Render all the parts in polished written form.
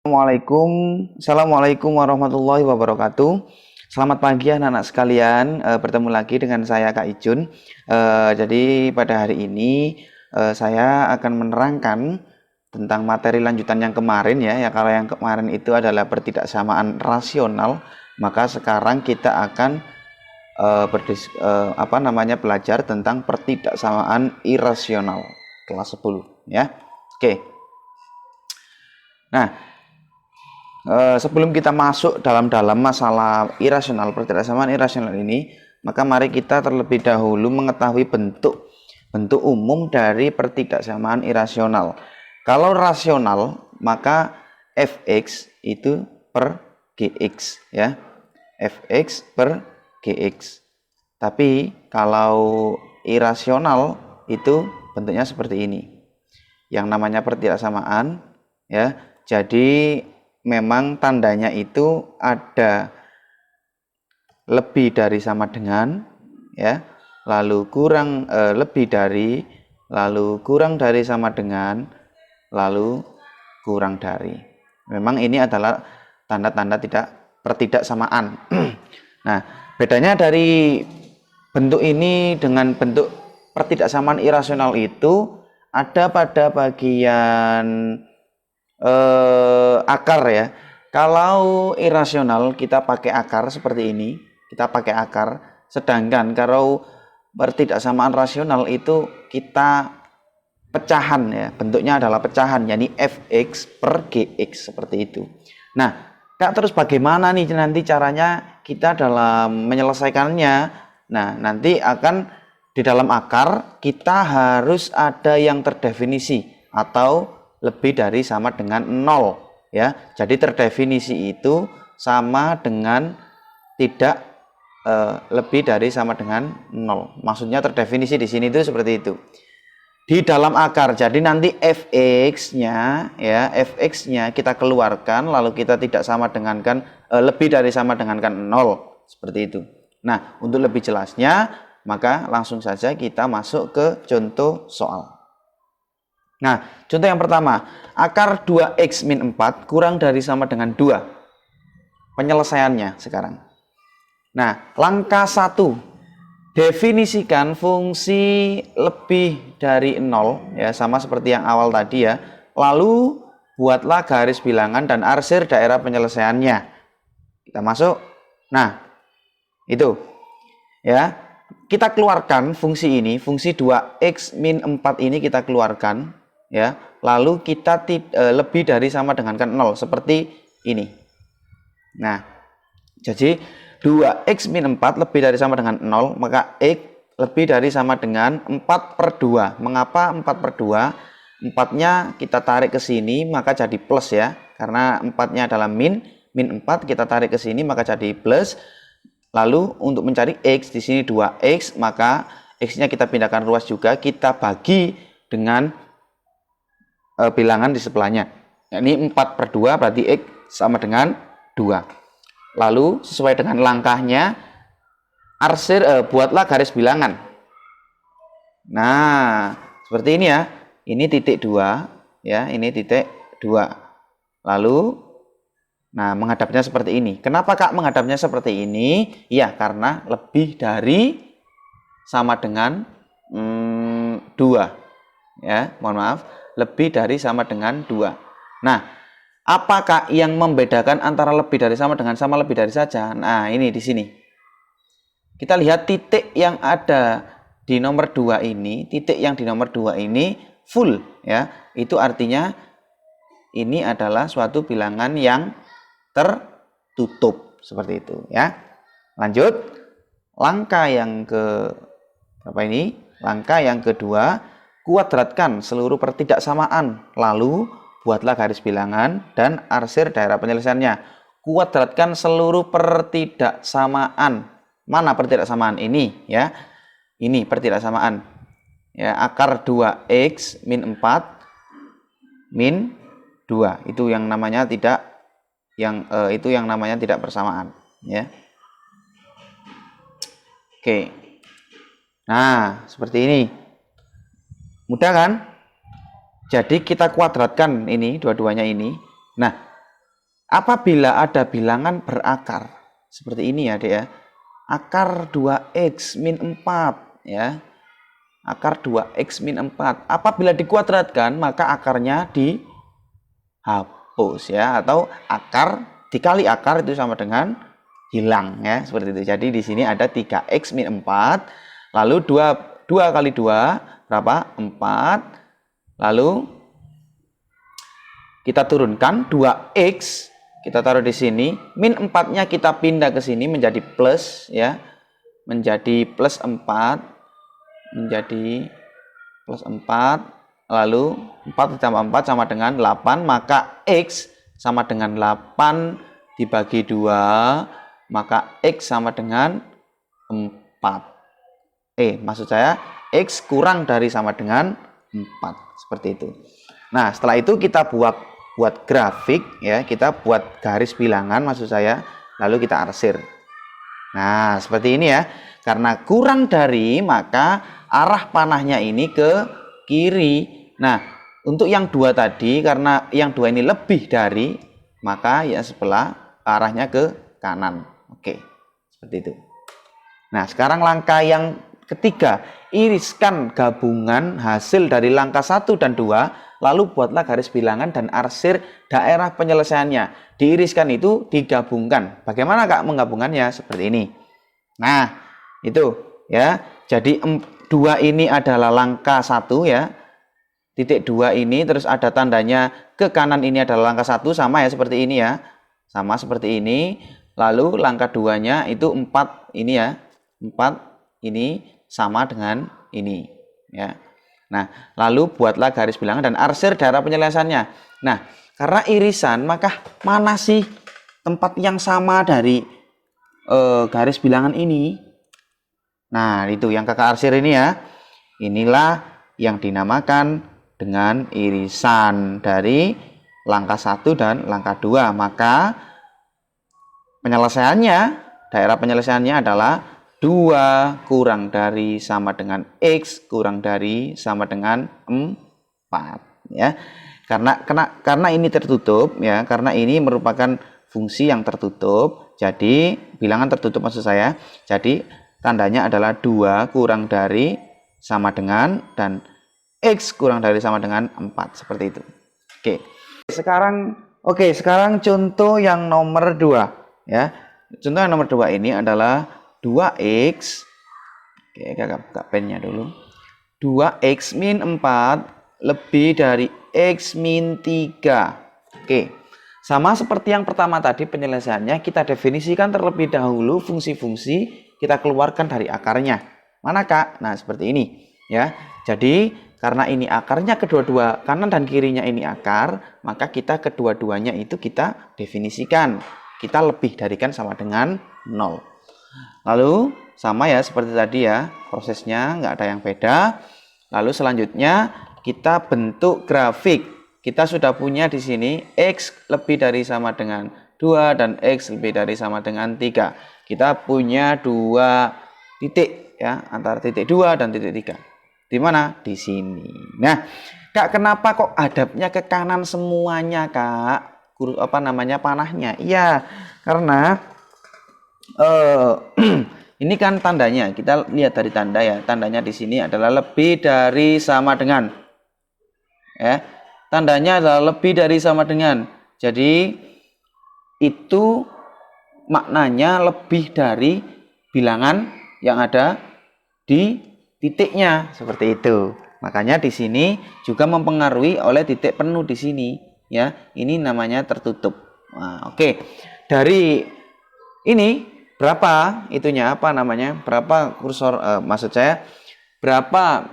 Assalamualaikum warahmatullahi wabarakatuh. Selamat pagi anak-anak sekalian. Bertemu lagi dengan saya Kak Ijun. Jadi pada hari ini saya akan menerangkan tentang materi lanjutan yang kemarin ya. Kalau yang kemarin itu adalah pertidaksamaan rasional, maka sekarang kita akan belajar tentang pertidaksamaan irasional kelas 10 ya. Oke. Nah, sebelum kita masuk dalam masalah irasional, pertidaksamaan irasional ini, maka mari kita terlebih dahulu mengetahui bentuk umum dari pertidaksamaan irasional. Kalau rasional, maka fx itu per gx ya, fx per gx. Tapi kalau irasional itu bentuknya seperti ini, yang namanya pertidaksamaan ya. Jadi memang tandanya itu ada lebih dari sama dengan ya, lalu kurang lebih dari, lalu kurang dari sama dengan, lalu kurang dari. Memang ini adalah tanda-tanda pertidaksamaan. Nah, bedanya dari bentuk ini dengan bentuk pertidaksamaan irasional itu ada pada bagian akar ya. Kalau irasional kita pakai akar seperti ini, kita pakai akar. Sedangkan kalau pertidaksamaan rasional itu kita pecahan ya, bentuknya adalah pecahan, yakni fx per gx seperti itu. Nah, Kak, terus bagaimana nih nanti caranya kita dalam menyelesaikannya? Nah, nanti akan di dalam akar kita harus ada yang terdefinisi atau lebih dari sama dengan 0 ya. Jadi terdefinisi itu sama dengan tidak lebih dari sama dengan 0. Maksudnya terdefinisi di sini itu seperti itu. Di dalam akar. Jadi nanti fx-nya ya, fx-nya kita keluarkan lalu kita tidak sama dengan kan lebih dari sama dengan kan 0 seperti itu. Nah, untuk lebih jelasnya maka langsung saja kita masuk ke contoh soal. Nah, contoh yang pertama, akar 2x min 4 kurang dari sama dengan 2. Penyelesaiannya sekarang. Nah, langkah 1, definisikan fungsi lebih dari 0 ya, sama seperti yang awal tadi ya. Lalu buatlah garis bilangan dan arsir daerah penyelesaiannya. Kita masuk. Nah, itu ya. Kita keluarkan fungsi ini, fungsi 2x min 4 ini kita keluarkan ya. Lalu kita lebih dari sama dengan kan 0 seperti ini. Nah, jadi 2x min 4 lebih dari sama dengan 0, maka x lebih dari sama dengan 4 per 2. Mengapa 4 per 2? 4-nya kita tarik ke sini maka jadi plus ya. Karena 4-nya adalah min 4 kita tarik ke sini maka jadi plus. Lalu untuk mencari x di sini 2x, maka x-nya kita pindahkan ruas juga, kita bagi dengan bilangan di sebelahnya. Ini 4 per 2 berarti x sama dengan 2. Lalu sesuai dengan langkahnya, arsir buatlah garis bilangan. Nah, seperti ini ya. Ini titik 2 ya, ini titik 2. Lalu nah, menghadapnya seperti ini. Kenapa Kak menghadapnya seperti ini? Ya, karena lebih dari sama dengan 2. Ya, mohon maaf. Lebih dari sama dengan 2. Nah, apakah yang membedakan antara lebih dari sama dengan sama lebih dari saja? Nah, ini di sini. Kita lihat titik yang ada di nomor 2 ini, titik yang di nomor 2 ini full ya. Itu artinya ini adalah suatu bilangan yang tertutup seperti itu ya. Lanjut, langkah yang ke berapa ini? Langkah yang kedua, kuadratkan seluruh pertidaksamaan, lalu buatlah garis bilangan dan arsir daerah penyelesaiannya. Kuadratkan seluruh pertidaksamaan. Mana pertidaksamaan ini ya? Ini pertidaksamaan ya, akar 2x min 4 min 2. Itu yang namanya tidak bersamaan ya. Oke. Nah, seperti ini. Mudah kan? Jadi kita kuadratkan ini dua-duanya ini. Nah, apabila ada bilangan berakar seperti ini ya, Dek ya. Akar 2x min 4 ya. Akar 2x min 4. Apabila dikuadratkan maka akarnya dihapus ya, atau akar dikali akar itu sama dengan hilang ya, seperti itu. Jadi di sini ada 3x min 4, lalu 2 kali 2 berapa? 4. Lalu kita turunkan 2x, kita taruh di sini, min 4-nya kita pindah ke sini menjadi plus ya. Menjadi plus 4, menjadi plus 4, lalu 4 ditambah 4 sama dengan 8, maka x sama dengan 8 dibagi 2, maka x sama dengan 4. Maksud saya x kurang dari sama dengan 4, seperti itu. Nah, setelah itu kita buat grafik ya, kita buat garis bilangan maksud saya, lalu kita arsir. Nah, seperti ini ya. Karena kurang dari, maka arah panahnya ini ke kiri. Nah, untuk yang 2 tadi, karena yang 2 ini lebih dari, maka ya sebelah arahnya ke kanan. Oke, seperti itu. Nah, sekarang langkah yang ketiga, iriskan gabungan hasil dari langkah 1 dan 2, lalu buatlah garis bilangan dan arsir daerah penyelesaiannya. Diiriskan itu digabungkan. Bagaimana Kak menggabungkannya? Seperti ini. Nah, itu ya. Jadi 2 ini adalah langkah 1 ya. Titik 2 ini terus ada tandanya ke kanan, ini adalah langkah 1, sama ya seperti ini ya. Sama seperti ini. Lalu langkah 2-nya itu 4 ini ya. 4 ini sama dengan ini ya. Nah, lalu buatlah garis bilangan dan arsir daerah penyelesaiannya. Nah, karena irisan, maka mana sih tempat yang sama dari garis bilangan ini? Nah, itu yang kakak arsir ini ya. Inilah yang dinamakan dengan irisan dari langkah 1 dan langkah 2. Maka penyelesaiannya, daerah penyelesaiannya adalah 2 kurang dari sama dengan x kurang dari sama dengan 4 ya. Karena ini tertutup ya, karena ini merupakan fungsi yang tertutup. Jadi bilangan tertutup maksud saya. Jadi tandanya adalah 2 kurang dari sama dengan dan x kurang dari sama dengan 4, seperti itu. Sekarang contoh yang nomor 2 ya. Contoh yang nomor 2 ini adalah 2x. Kakak buka pennya dulu. 2x min 4 lebih dari x min 3. Sama seperti yang pertama tadi, penyelesaiannya kita definisikan terlebih dahulu fungsi-fungsi, kita keluarkan dari akarnya. Mana Kak? Nah, seperti ini ya. Jadi karena ini akarnya kedua-dua, kanan dan kirinya ini akar, maka kita kedua-duanya itu kita definisikan. Kita lebih darikan sama dengan 0. Lalu sama ya seperti tadi ya, prosesnya nggak ada yang beda. Lalu selanjutnya kita bentuk grafik. Kita sudah punya di sini x lebih dari sama dengan 2 dan x lebih dari sama dengan 3. Kita punya 2 titik ya, antara titik 2 dan titik 3. Di mana? Di sini. Nah, Kak, kenapa kok hadapnya ke kanan semuanya, Kak? Panahnya? Iya, karena ini kan tandanya, kita lihat dari tanda ya. Tandanya di sini adalah lebih dari sama dengan. Ya, tandanya adalah lebih dari sama dengan. Jadi itu maknanya lebih dari bilangan yang ada di titiknya, seperti itu. Makanya di sini juga mempengaruhi oleh titik penuh di sini ya. Ini namanya tertutup. Nah, oke. Dari ini berapa itunya berapa kursor maksud saya berapa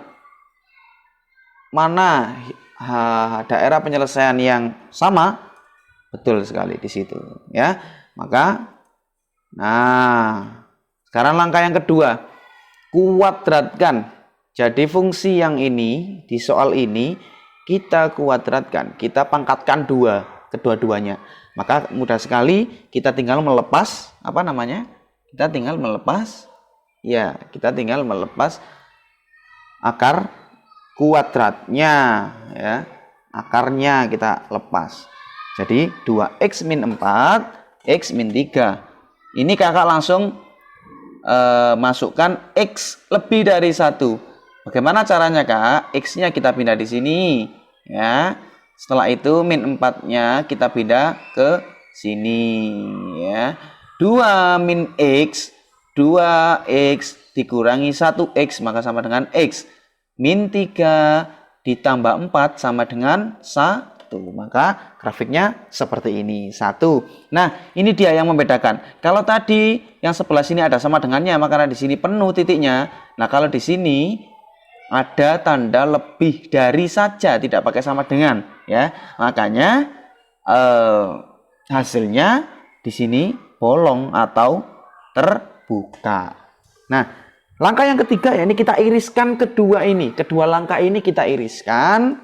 mana daerah penyelesaian yang sama? Betul sekali di situ ya. Maka sekarang langkah yang kedua, kuadratkan. Jadi fungsi yang ini di soal ini kita kuadratkan, kita pangkatkan 2 kedua-duanya. Maka mudah sekali kita tinggal melepas kita tinggal melepas akar kuadratnya ya. Akarnya kita lepas. Jadi 2x min 4, x min 3. Ini kakak langsung masukkan x lebih dari 1. Bagaimana caranya kak? X-nya kita pindah di sini. Ya. Setelah itu min 4-nya kita pindah ke sini. Ya. 2 min x, 2x dikurangi 1x maka sama dengan x. Min 3 ditambah 4 sama dengan 1. Maka grafiknya seperti ini. 1. Nah, ini dia yang membedakan. Kalau tadi yang sebelah sini ada sama dengannya, maka di sini penuh titiknya. Nah, kalau di sini ada tanda lebih dari saja, tidak pakai sama dengan, ya. Makanya hasilnya di sini bolong atau terbuka. Nah, langkah yang ketiga ya, ini kita iriskan kedua ini. Kedua langkah ini kita iriskan.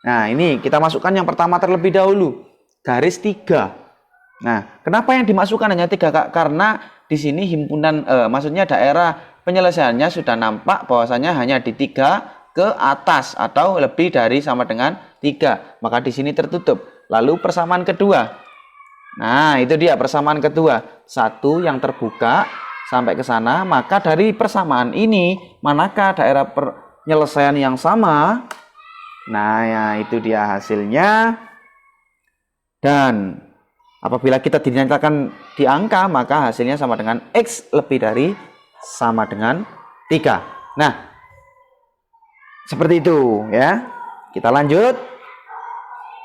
Nah, ini kita masukkan yang pertama terlebih dahulu. Garis 3. Nah, kenapa yang dimasukkan hanya 3, Kak? Karena di sini himpunan, maksudnya daerah penyelesaiannya sudah nampak bahwasanya hanya di 3 ke atas atau lebih dari sama dengan 3. Maka di sini tertutup. Lalu persamaan kedua. Nah, itu dia persamaan kedua. 1 yang terbuka sampai ke sana. Maka dari persamaan ini, manakah daerah penyelesaian yang sama? Nah, ya itu dia hasilnya. Dan apabila kita dinyatakan di angka, maka hasilnya sama dengan X lebih dari sama dengan 3. Nah, seperti itu ya. Kita lanjut.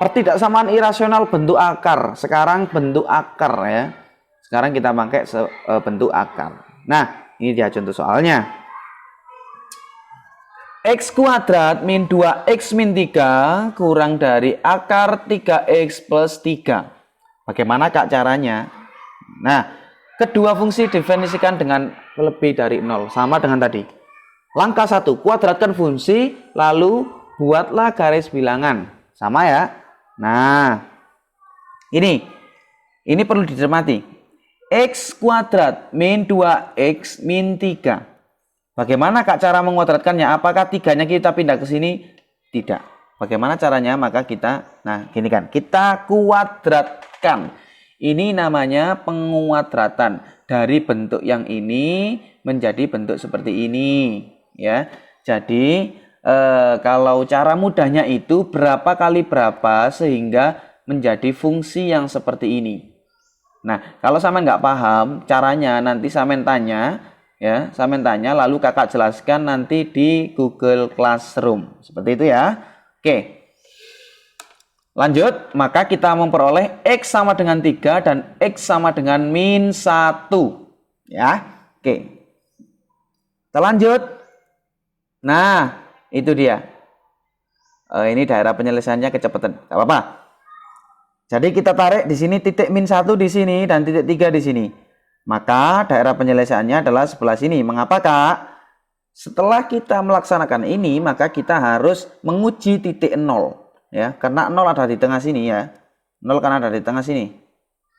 Pertidaksamaan irasional bentuk akar. Sekarang bentuk akar ya. Sekarang kita pakai bentuk akar. Nah, ini dia contoh soalnya. X kuadrat min 2x min 3 kurang dari akar 3x plus 3. Bagaimana kak caranya? Nah, kedua fungsi definisikan dengan lebih dari 0. Sama dengan tadi. Langkah 1, kuadratkan fungsi, lalu buatlah garis bilangan. Sama ya. Nah, ini perlu dicermati. X kuadrat min 2x min 3. Bagaimana kak cara menguadratkannya? Apakah 3-nya kita pindah ke sini? Tidak. Bagaimana caranya? Maka kita, nah gini kan, kita kuadratkan. Ini namanya penguadratan. Dari bentuk yang ini menjadi bentuk seperti ini. Ya. Jadi kalau cara mudahnya itu berapa kali berapa sehingga menjadi fungsi yang seperti ini. Nah, kalau sama nggak paham caranya, nanti sama tanya. Ya, saya tanya lalu kakak jelaskan nanti di Google Classroom. Seperti itu ya. Oke. Lanjut, maka kita memperoleh X sama dengan 3 dan X sama dengan min 1. Ya. Oke. Kita lanjut. Nah, itu dia. Ini daerah penyelesaiannya kecepatan. Gak apa-apa. Jadi kita tarik di sini titik min 1 di sini dan titik 3 di sini. Maka daerah penyelesaiannya adalah sebelah sini. Mengapa kak? Setelah kita melaksanakan ini, maka kita harus menguji titik 0. Ya, karena 0 ada di tengah sini ya. 0 kan ada di tengah sini.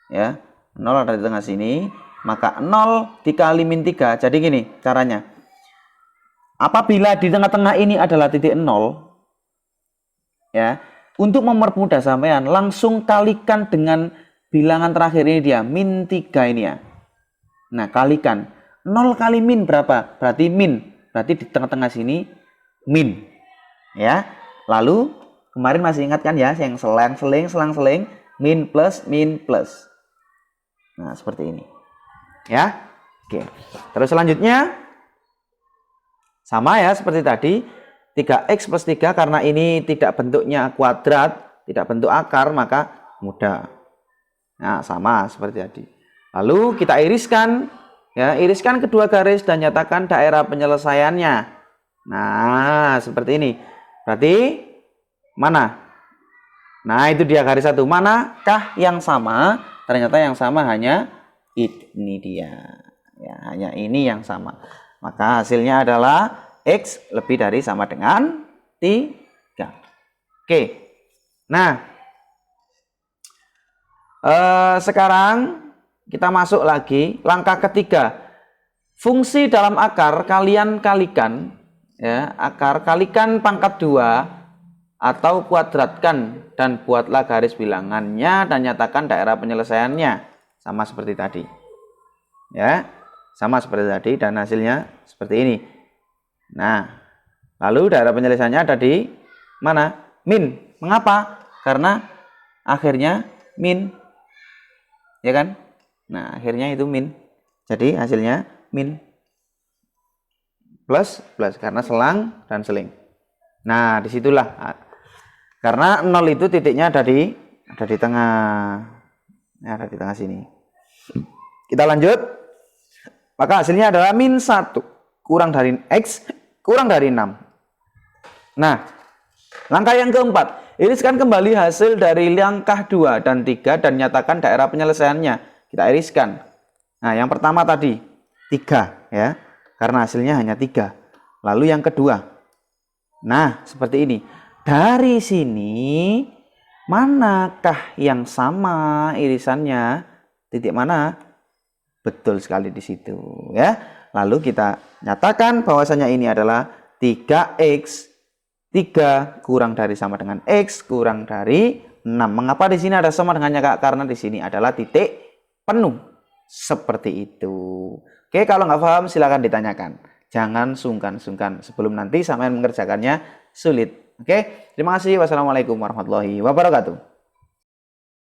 Ya, 0 ada di tengah sini. Maka 0 dikali min 3. Jadi gini caranya. Apabila di tengah-tengah ini adalah titik 0. Ya, untuk mempermudah sampean, langsung kalikan dengan bilangan terakhir ini dia. Min 3 ini ya. Nah, kalikan 0 kali min berapa? Berarti min. Berarti di tengah-tengah sini min. Ya. Lalu kemarin masih ingat kan ya yang selang-seling min plus. Nah, seperti ini. Ya. Oke. Terus selanjutnya sama ya seperti tadi. 3x plus 3 karena ini tidak bentuknya kuadrat, tidak bentuk akar, maka mudah. Nah, sama seperti tadi. Lalu kita iriskan, ya, iriskan kedua garis dan nyatakan daerah penyelesaiannya. Nah, seperti ini. Berarti mana? Nah, itu dia garis 1. Manakah yang sama? Ternyata yang sama hanya ini dia. Ya, hanya ini yang sama. Maka hasilnya adalah X lebih dari sama dengan 3. Oke. Nah, sekarang kita masuk lagi langkah ketiga. Fungsi dalam akar kalian kalikan ya, akar kalikan pangkat 2 atau kuadratkan dan buatlah garis bilangannya dan nyatakan daerah penyelesaiannya. Sama seperti tadi. Ya, sama seperti tadi dan hasilnya seperti ini. Nah, lalu daerah penyelesaiannya ada di mana? Min. Mengapa? Karena akhirnya min. Ya kan? Nah, akhirnya itu min. Jadi hasilnya min. Plus karena selang dan seling. Nah, disitulah karena 0 itu titiknya ada di tengah. Nah, ada di tengah sini. Kita lanjut. Maka hasilnya adalah min 1 kurang dari X kurang dari 6. Nah, langkah yang keempat, iriskan kembali hasil dari langkah 2 dan 3 dan nyatakan daerah penyelesaiannya. Kita iriskan. Nah, yang pertama tadi 3 ya. Karena hasilnya hanya 3. Lalu yang kedua. Nah, seperti ini. Dari sini manakah yang sama irisannya? Titik mana? Betul sekali di situ ya. Lalu kita nyatakan bahwasanya ini adalah 3x 3 kurang dari sama dengan x kurang dari 6. Mengapa di sini ada sama dengannya Kak? Karena di sini adalah titik penuh. Seperti itu. Oke, kalau nggak paham silakan ditanyakan. Jangan sungkan-sungkan sebelum nanti sampai mengerjakannya sulit. Oke, terima kasih. Wassalamualaikum warahmatullahi wabarakatuh.